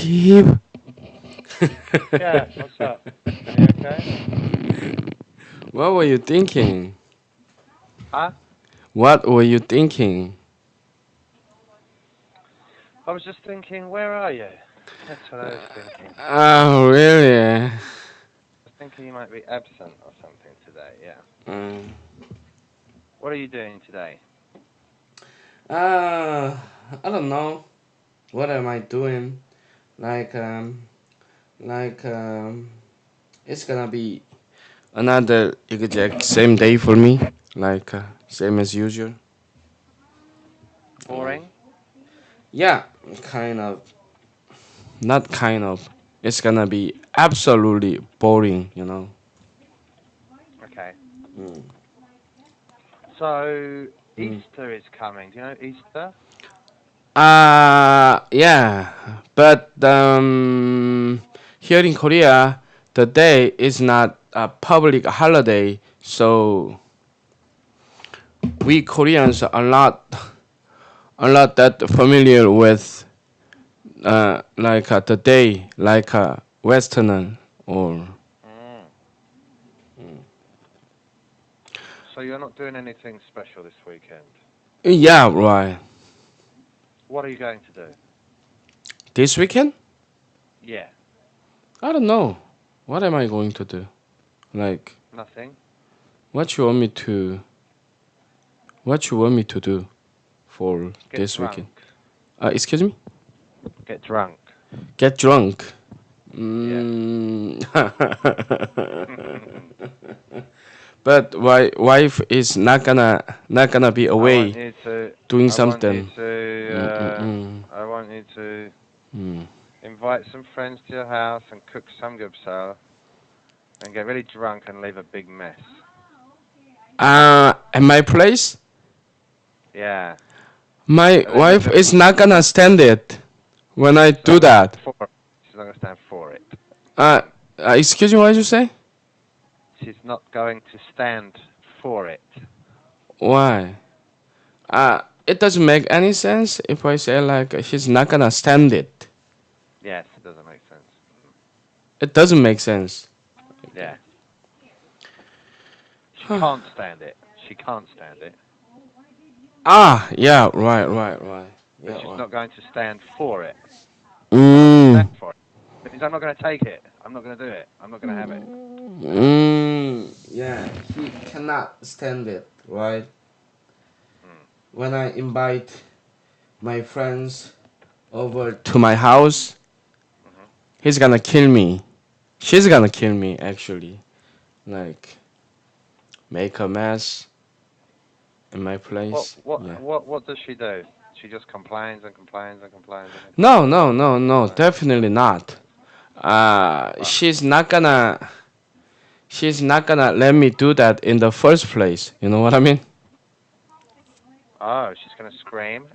Steve. Yeah, what's up? Are you okay? What were you thinking? Huh? What were you thinking? I was just thinking, where are you? That's what I was thinking. Oh, really? I was thinking you might be absent or something today, yeah. Mm. What are you doing today? Uh, I don't know. What am I doing? Like, like, it's gonna be another exact same day for me. Like, same as usual. Mm. Boring? Yeah, kind of. Not kind of. It's gonna be absolutely boring. Okay. Mm. So, Mm. Easter is coming. Do you know Easter? Yeah, but here in Korea, the day is not a public holiday, so we Koreans are not that familiar with like the day like a Westerner or Mm. So you're not doing anything special this weekend? yeah, right. What are you going to do? This weekend, Yeah. I don't know. What am I going to do? Like, Nothing? what you want me to what you want me to do for Get this drunk. weekend? Excuse me? Get drunk. Get drunk. Yeah. Mm. But my wife is not gonna be I want away you to, doing I want you something. to, Mm-mm-mm. I want you to Mm. invite some friends to your house and cook samgyeopsal and get really drunk and leave a big mess. At my place, Yeah. my And then wife is not gonna stand it when I she's not do gonna that. stand for it. She's not gonna stand for it. Uh, Excuse me, what did you say? She's not going to stand for it. Why? It doesn't make any sense if I say like she's not gonna stand it. Yes, it doesn't make sense. It doesn't make sense. Yeah. She can't stand it. She can't stand it. Yeah, right. But Yeah, she's right. not going to stand for it. I'm not going to stand Mm. for it. That means I'm not going to take it. I'm not going to do it. I'm not going to have it. Yeah, he cannot stand it, right? Mm. When I invite my friends over to my house, Hmm. he's gonna kill me. She's gonna kill me, actually. Like, make a mess in my What place. what Yeah. what what does she do? She just complains and complains and complains and then No, no, complains no, and no, complains and definitely not. What? She's not gonna let me do that in the first place. You know what I mean? Oh, she's going to scream.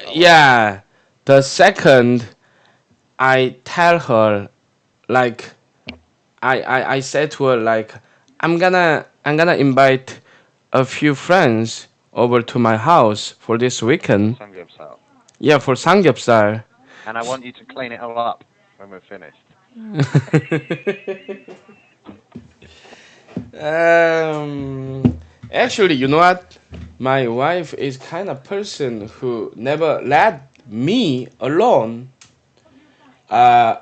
Or what? Yeah. The second I tell her, like, I said to her, like, I'm gonna invite a few friends over to my house for this For weekend. samgyeopsal. Yeah, for samgyeopsal. And I want you to clean it all up when we're finished. um, Actually, you know what? My wife is kind of person who never let me alone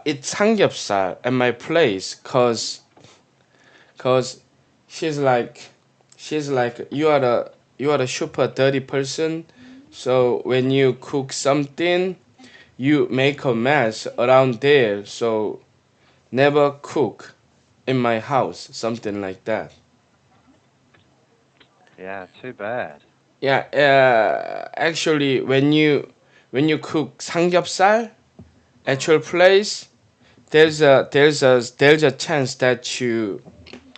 eat samgyeopsal at my place, cause she's like you are the super dirty person. So when you cook something, you make a mess around there. So never cook in my house, something like that. Yeah, too bad. Yeah, actually, when you cook samgyeopsal at Mm. your place, there's a chance that you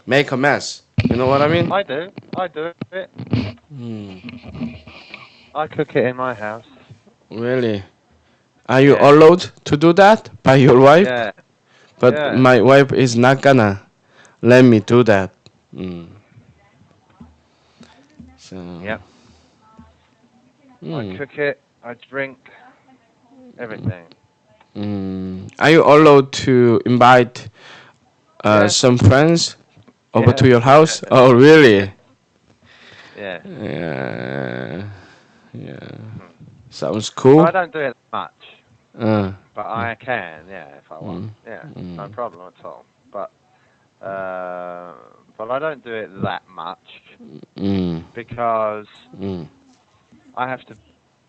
make a mess. You know what I mean? I do. I do it. Hmm. I cook it in my house. Really? Are you Yeah. allowed to do that by your wife? Yeah. But Yeah. my wife is not gonna let me do that. Mm. So, Yep. I mm. cook it. I drink everything. Are you allowed to invite Yes. some friends over Yes. to your house? Oh, really? Yes. Yeah. Yeah. Mm. Sounds So I cool. don't do it much, Uh, but I can, yeah, if I want. mm, Yeah, no mm, problem at all. Uh, but I don't do it that much mm, because mm. I have to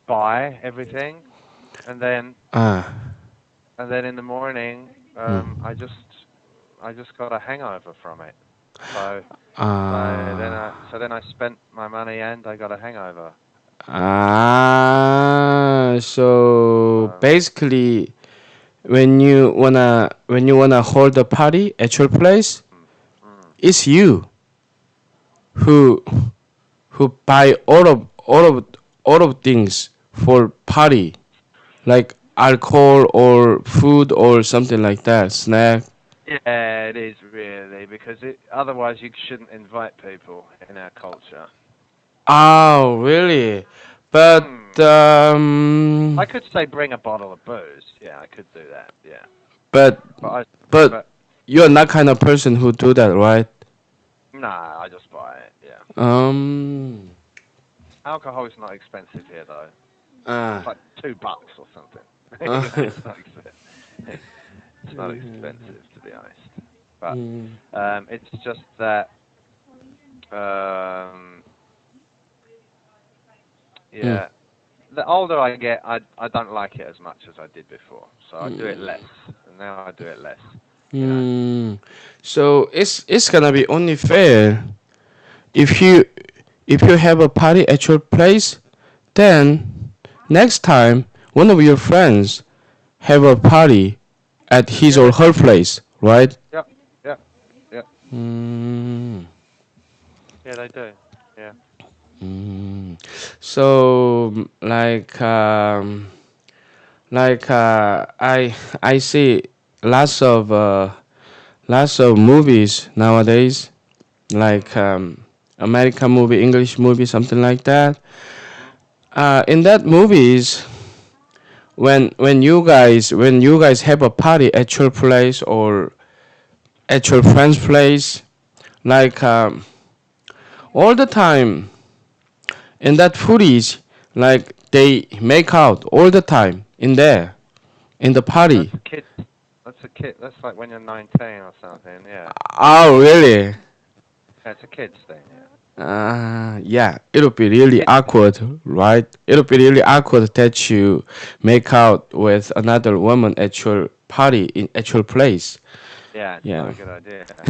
buy everything, and then Ah. in the morning, Mm. I just got a hangover from it. So Ah. then I spent my money and I got a hangover. Ah. So So basically, when you wanna hold a party at your place, mm, mm. it's you who buy all of things for party, like alcohol or food or something like that, snack. Yeah, it is really because otherwise you shouldn't invite people in our culture. Oh, really? But Hmm. I could say bring a bottle of booze. Yeah, I could do that. Yeah, but but I but but you're not kind of person who do that, right? no, I just buy it. Yeah, Um. alcohol is not expensive here though. It's Uh, like $2 or something. uh, It's not expensive. It's not expensive to be honest. But mm, it's just that um, mm, yeah. The older I get, I don't like it as much as I did before. So I do it mm, less, and now I do it less. You know. mm. So it's gonna be only fair if you have a party at your place, then next time one of your friends have a party at his Yeah, or they her do. place, right? Yep, yep, yep. Mm, Yeah, they do. Yeah. mm. So I see lots of movies nowadays, like Mm. American movie, English movie, something like that. Mm. In that movies, when you guys have a party at your place or at your friend's place, like all the time in that footage, like they make out all the time in there in the That's party. a kid. That's a kid. That's like when you're 19 or something. Yeah. Oh, really? That's a kid's thing. Yeah. Yeah, it'll be really Kids. awkward, right? It'll be really awkward that you make out with another woman at your party at your place. Yeah, it's not Yeah. a good idea. Yeah.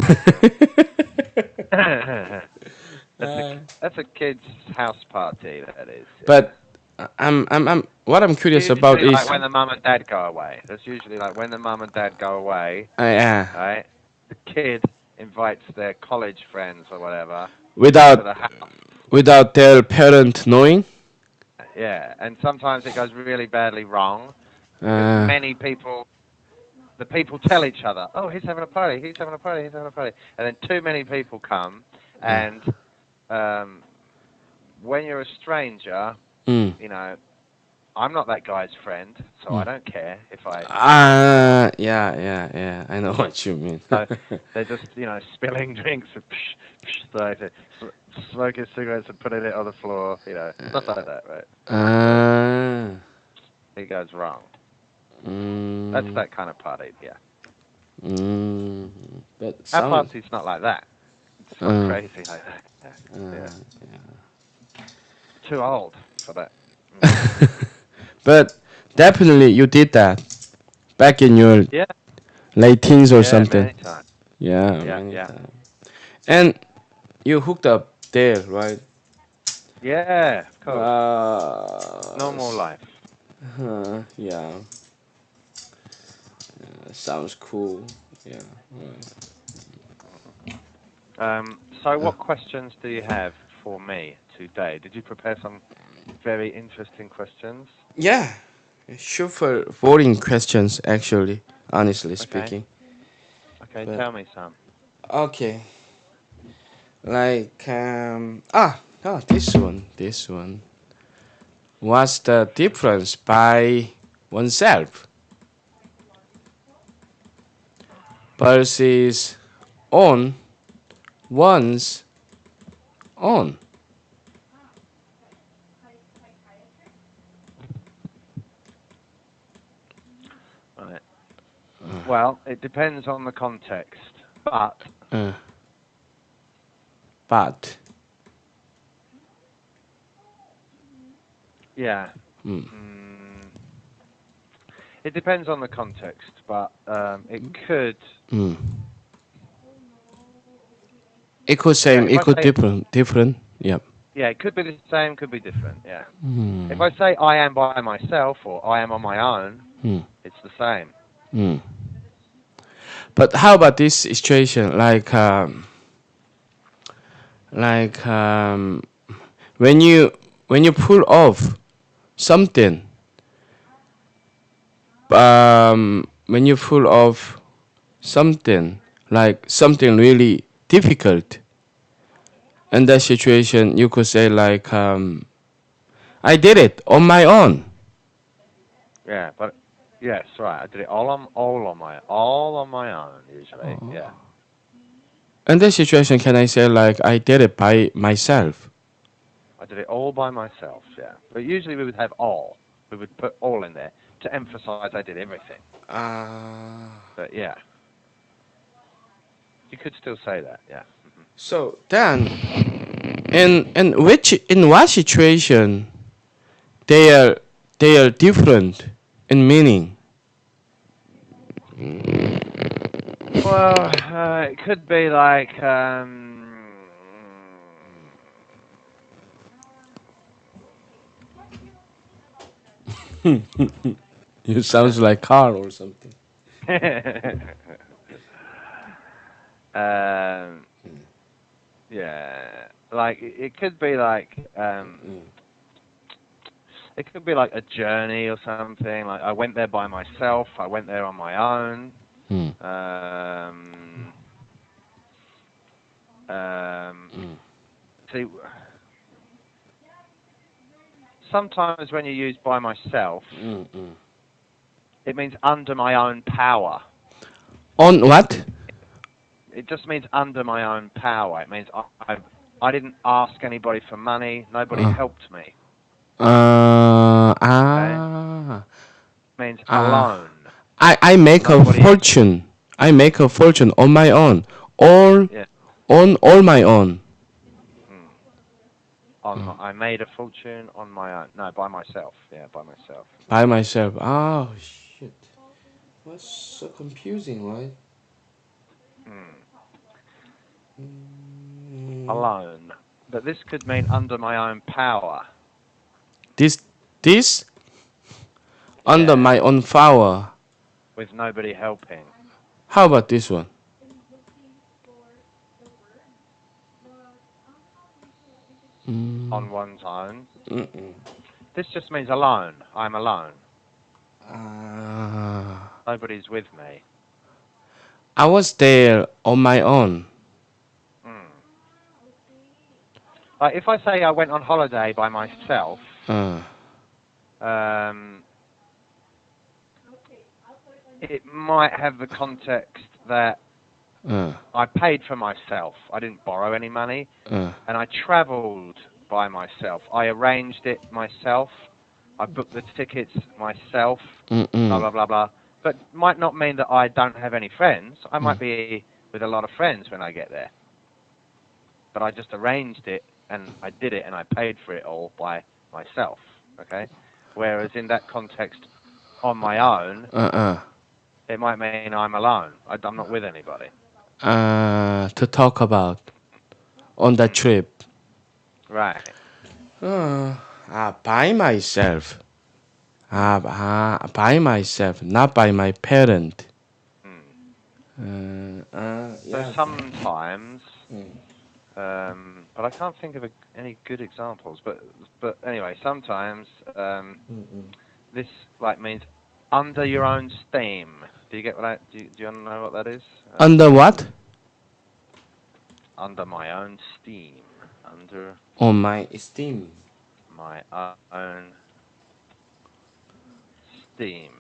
That's a kid's house party. That is. Yeah. But what I'm curious about Usually, like is, when the mum and dad go away. That's usually like when the mum and dad go away. yeah, Right. The kid invites their college friends or whatever to without the house. their parent knowing. Yeah, and sometimes it goes really badly wrong because Uh, the people tell each other, "Oh, he's having a party. He's having a party. He's having a party," and then too many people come, uh, and um, when you're a stranger, mm, you know, I'm not that guy's friend, so I mm. don't care if I invite him. Yeah, yeah, yeah. I know what you mean. So they're just, spilling drinks and smoking cigarettes and putting it on the floor, stuff like that, right? So uh, it goes wrong. That's mm, that kind of party, yeah. mm, but Our sound. party's not like that. It's not Uh, crazy like that. Yeah. Yeah. yeah. Too old for that. Mm. But definitely you did that back in your Yeah, late teens or yeah, something. many times. Yeah, Yeah, many yeah. times. And you hooked up there, right? Yeah, of course. Uh, Normal s- life. yeah, sounds cool. Yeah. So what questions do you have for me today? Did you prepare some very interesting questions? Yeah, sure for boring questions, actually, honestly Okay. speaking. Okay, But tell me some. okay, like oh, this one. What's the difference by oneself? versus on, one's on. Right. Well, it depends on the context, but But. yeah. It depends on the context, but it could. Equal Yeah, same, if I equal say different. Yep. yeah, it could be the same, could be different. Yeah. If I say I am by myself or I am on my own, it's the same. But how about this situation? Like when you pull off something, when you pull off something like something really difficult, in that situation, you could say like, I did it on my own. Yeah, but yes, right. I did it all on my own usually. Yeah. In that situation, can I say like I did it by myself? I did it all by myself, yeah. But usually we would have all. We would put all in there to emphasize I did everything. But yeah. You could still say that, yeah. So then, in what situation they are they are different in meaning? Well, it could be like, You sounds like car or something. um, yeah, like it could be like, it could be like a journey or something. Like I went there by myself. I went there on my own. See, sometimes when you use by myself, it means under my own power. On what? It just means under my own power. It means I didn't ask anybody for money. Nobody helped me. Okay? It means alone. I make a Nobody. fortune. I make a fortune on my own. All Yeah. on all my own. I made a fortune on my own. No, by myself. Yeah, by myself. By myself. Oh shit. What's so confusing, right? Alone. But this could mean under my own power. This under Yeah. my own power. With nobody helping. How about this one? On one's own. This just means alone. I'm alone. Nobody's with me. I was there on my own. Like if I say I went on holiday by myself, it might have the context that I paid for myself. I didn't borrow any money, and I travelled by myself. I arranged it myself. I booked the tickets myself. Blah blah blah blah. But might not mean that I don't have any friends. I might be with a lot of friends when I get there. But I just arranged it and I did it and I paid for it all by myself. Okay. Whereas in that context, on my own, it might mean I'm alone. I'm not with anybody. To talk about on that trip. Right. By myself. By myself, not by my parent. So sometimes, but I can't think of any good examples. But anyway, sometimes this like means under your own steam. Do you get what do you know what that is? Under what? Under my own steam. Under On my esteem. my own steam.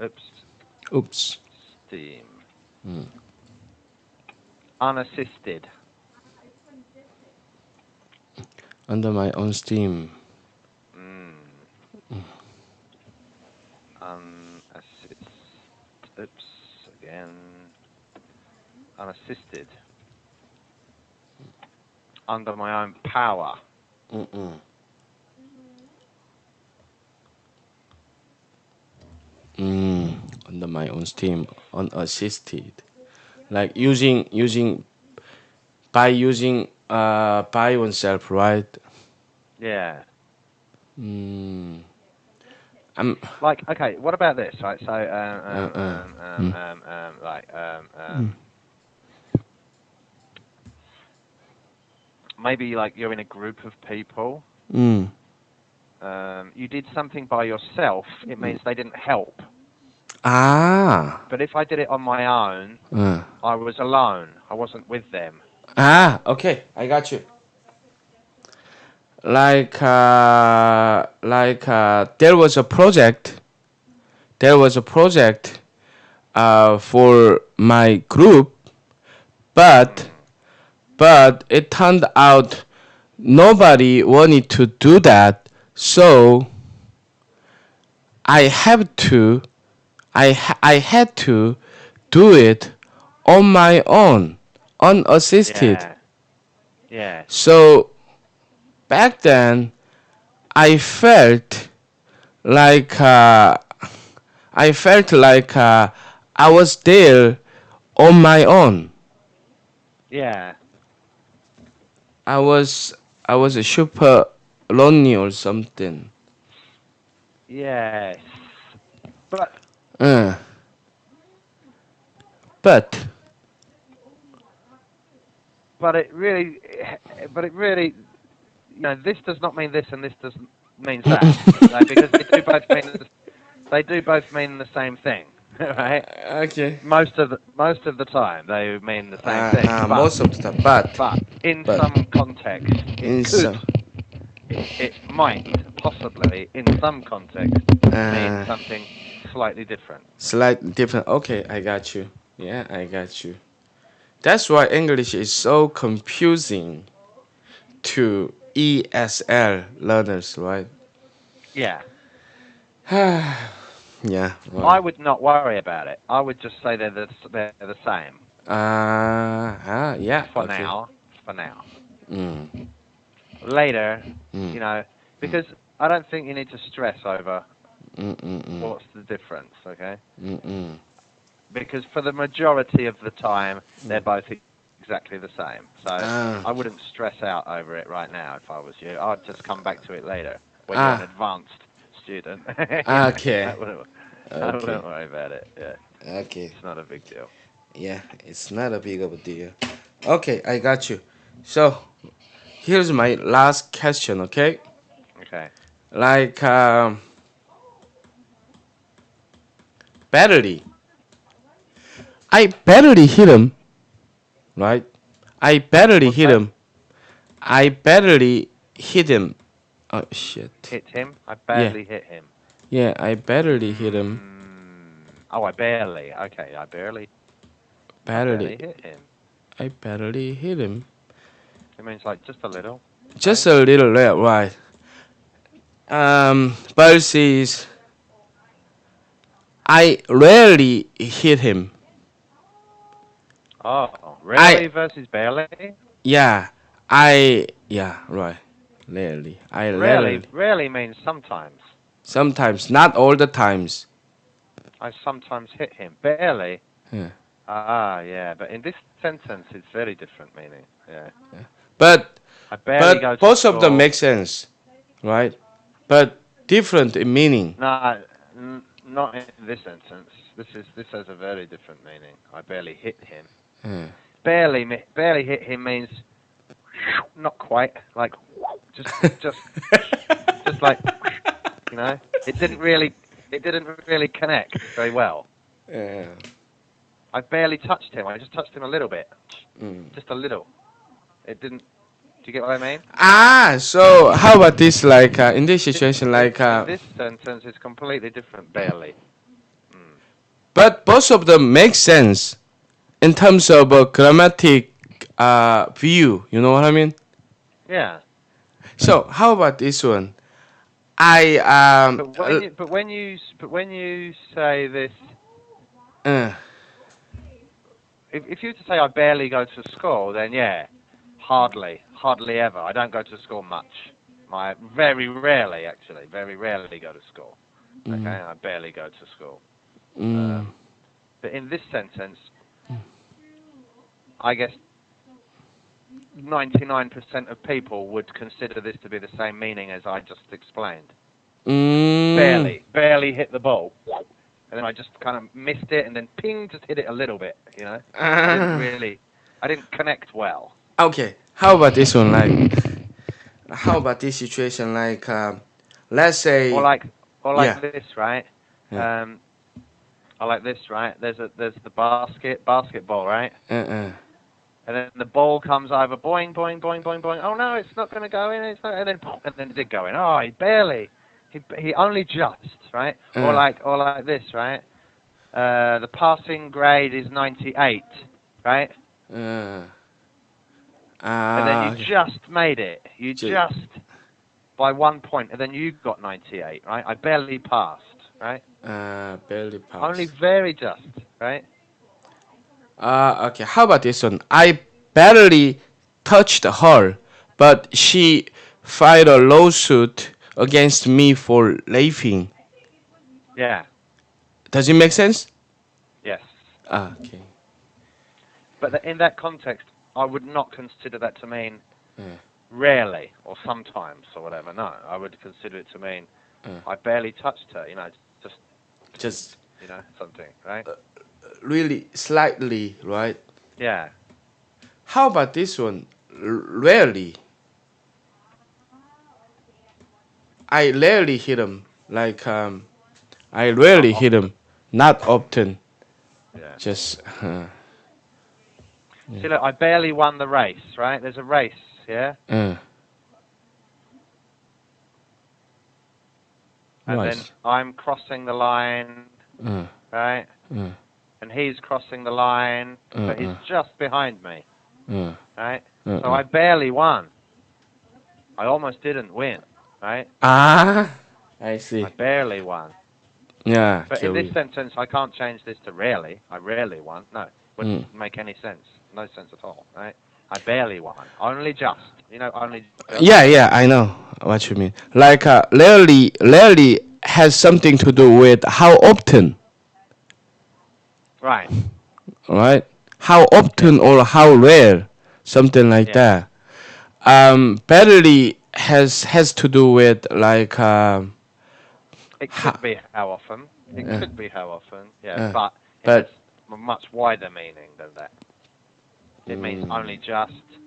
Oops. Oops. Steam. Unassisted. Under my own steam. Unassisted. Oops. Again. Unassisted. Under my own power. Under my own steam, unassisted. Like using by oneself, right? Yeah. I'm Like, okay, what about this, right? So, maybe like you're in a group of people. You did something by yourself. It means they didn't help. But if I did it on my own, I was alone. I wasn't with them. Okay, I got you. There was a project. For my group, but it turned out nobody wanted to do that, so I have to I had to do it on my own, unassisted. Yeah. So back then, I felt like I was there on my own. Yeah. I was a super lonely or something. Yes. But But it really, this does not mean this, and this doesn't mean that, right? Because they do both mean the same thing, right? Okay. Most of the time, they mean the same thing. Most of the time, but in some context, it might possibly, in some context, mean something slightly different. Slightly different. Okay, I got you. Yeah, I got you. That's why English is so confusing to ESL learners, right? Yeah. Yeah. Well. I would not worry about it. I would just say they're the same. Yeah. For Okay. now. Mm. Later, because I don't think you need to stress over what's the difference, okay? Because for the majority of the time, they're both exactly the same. So I wouldn't stress out over it right now if I was you. I'd just come back to it later when you're an advanced student. Okay. I wouldn't worry about it. Yeah. Okay. It's not a big deal. Yeah, it's not a big of a deal. Okay, I got you. So here's my last question, okay? Okay. Like barely. I barely hit him, right? I barely hit him. I barely hit him. Oh shit. Hit him? I barely hit him. Yeah, I barely hit him. Oh, I barely. Okay, I barely hit him. I barely hit him. It means like just a little. Just a little, right? Versus I rarely hit him. Oh, rarely versus barely? Yeah, right. Rarely. Rarely means sometimes. Sometimes, not all the times. I sometimes hit him. Barely. Yeah. Yeah. But in this sentence, it's very different meaning. Yeah. But I barely go to both school. of them make sense, right? But different in meaning. No, not in this sentence. This has a very different meaning. I barely hit him. Barely hit him means not quite, like just like, it didn't really connect very well. Yeah. I barely touched him. I just touched him a little bit, just a little. It didn't. Do you get what I mean? So how about this? Like in this situation, like this sentence is completely different. Barely. But both of them make sense, in terms of a grammatic view, you know what I mean? Yeah. So how about this one? I But when you say this, uh, if you were to say I barely go to school, then yeah, hardly ever. I don't go to school much. Very rarely, actually, very rarely go to school. Okay, I barely go to school. mm, But in this sentence, I guess 99% of people would consider this to be the same meaning as I just explained. mm, Barely hit the ball, and then I just kind of missed it, and then ping, just hit it a little bit. uh, I didn't connect well. okay. How about this one? Like, how about this situation? Like, let's Or say, like, or like yeah, this, right? yeah, Um, I like this, right? There's the basketball, right? uh, And then the ball comes over, boing, boing, boing, boing, boing. Oh no, it's not going to go in. It's not, and then it did go in. Oh, he barely, he only just, right? uh, Or like this, right? The passing grade is 98, right? uh, And then you okay. just made it. You Ju- just by 1 point, and then you got 98, right? I barely passed, right? barely Only pass. very just, right? Okay. How about this one? I barely touched her, but she filed a lawsuit against me for laughing. Yeah. Does it make sense? Yes. Okay. But in that context, I would not consider that to mean Uh, rarely or sometimes or whatever. No, I would consider it to mean uh, I barely touched her. Just just something, right? really slightly, right? Yeah. How about this one? Rarely. I rarely hit him. Like I Not rarely hit often. him. Not often. Yeah. Just See, look, I barely won the race, right? There's a race, yeah? uh, And then right. I'm crossing the line, Uh, right? uh, And he's crossing the line, uh, but he's uh, just behind me, uh, right? So uh. I barely won. I almost didn't win, right? Ah, I I see. barely won. Yeah, But in this Kelly. sentence, I can't change this to rarely. I rarely won. No, wouldn't Mm. make any sense. No sense at all, right? I barely won. Only just. Only just. Yeah, yeah, I know what you mean. Like rarely has something to do with how often, Right. right? How Yes. often or how rare, something like Yes. that. Barely has to do with like It ha, could be how often. It uh, could be how often. Yeah, uh, but it has but a much wider meaning than that. It means mm, only just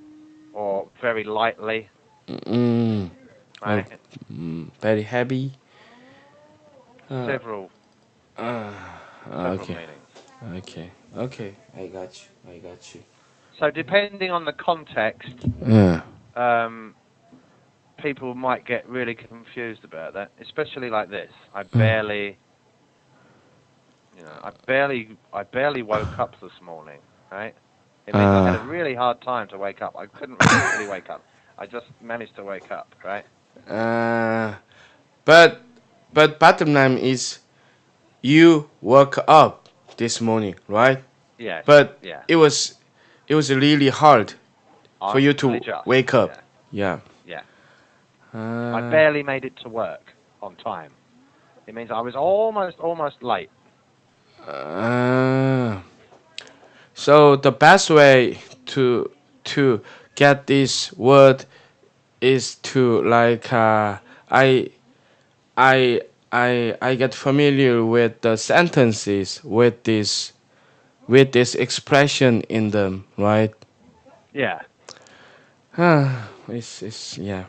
or very lightly, mm, or right? very heavy. Uh, Several uh, several okay, meanings. okay, okay. I got you. I got you. So depending on the context, Yeah. um, people might get really confused about that, especially like this. Uh, I barely woke up this morning, right? It means I had a uh, really hard time to wake up. I couldn't really wake up. I just managed to wake up, right? uh, but bottom line is you woke up this morning, right? Yes, But yeah. it was really hard for you Only to just, wake up. yeah, Yeah. yeah. I Uh, barely made it to work on time. It means I was almost late. uh, so the best way to get this word is to like I I I get familiar with the sentences with this expression in them, right? Yeah. It's yeah.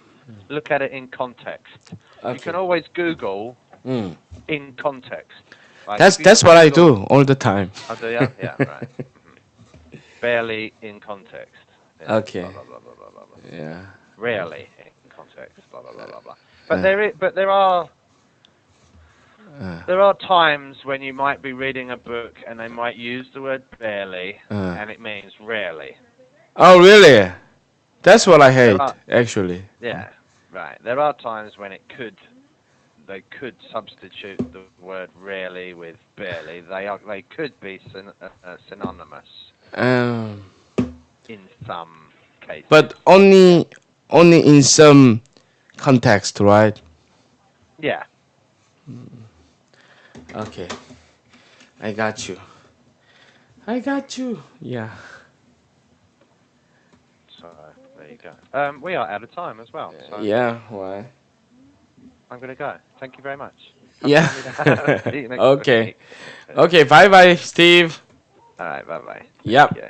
Look at it in context. You can Okay. always Google Mm. in context. Like if That's you just what I Google, do all the time. oh, do you? Yeah, right. Barely in context. Yeah. Blah Okay. blah blah blah blah blah blah. Yeah. Rarely in context. Blah blah blah blah blah. But Uh, there are There are times when you might be reading a book and they might use the word barely, and it means rarely. Oh, really? That's what I There hate, are, actually. yeah, right. There are times when they could substitute the word rarely with barely. They could be synonymous Um, in some cases. but only in some context, right? Yeah. Okay, I got you. I got you. Yeah. So there you go. We are out of time as well. So Yeah. Why? I'm going to go. Thank you very much. Have Yeah. a lovely day. See you next Okay. week. Okay. Bye, bye, Steve. All right. Bye bye. Thank Yep. you.